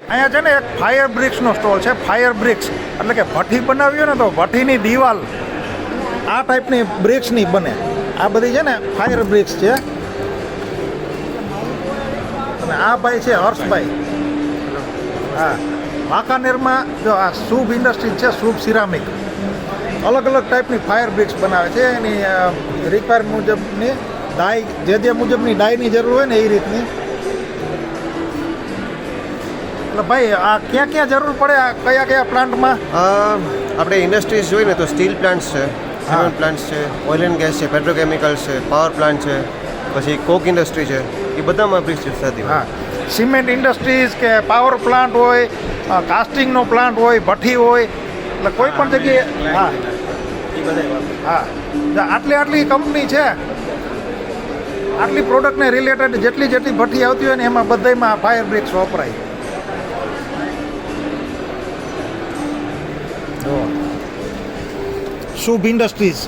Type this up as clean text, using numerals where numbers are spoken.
અહીંયા છે ને એક ફાયર બ્રિક્સનો સ્ટોલ છે. ફાયર બ્રિક્સ એટલે કે ભઠ્ઠી બનાવી હોય ને તો ભઠ્ઠીની દિવાલ આ ટાઈપની બ્રિક્સની બને. આ બધી છે ને ફાયર બ્રિક્સ છે. અને આ ભાઈ છે હર્ષભાઈ. હા, વાંકાનેરમાં જો આ શુભ ઇન્ડસ્ટ્રીઝ છે, શુભ સિરામિક. અલગ અલગ ટાઈપની ફાયર બ્રિક્સ બનાવે છે. એની રિક્વાયર મુજબની ડાય જે મુજબની ડાયની જરૂર હોય ને એ રીતની. એટલે ભાઈ આ ક્યાં ક્યાં જરૂર પડે, આ કયા કયા પ્લાન્ટમાં? આપણે ઇન્ડસ્ટ્રીઝ જોઈએ ને તો સ્ટીલ પ્લાન્ટ્સ છે, સિમેન્ટ પ્લાન્ટ્સ છે, ઓઇલ એન્ડ ગેસ છે, પેટ્રોકેમિકલ્સ છે, પાવર પ્લાન્ટ છે, પછી કોક ઇન્ડસ્ટ્રી છે, એ બધામાં બ્રિક્સ થતી હોય. હા, સિમેન્ટ ઇન્ડસ્ટ્રીઝ કે પાવર પ્લાન્ટ હોય, કાસ્ટિંગનો પ્લાન્ટ હોય, ભઠ્ઠી હોય, એટલે કોઈ પણ જગ્યાએ. હા હા, આટલી કંપની છે, આટલી પ્રોડક્ટને રિલેટેડ જેટલી ભઠ્ઠી આવતી હોય ને એમાં બધામાં ફાયર બ્રિક્સ વપરાય. શુભ ઇન્ડસ્ટ્રીઝ.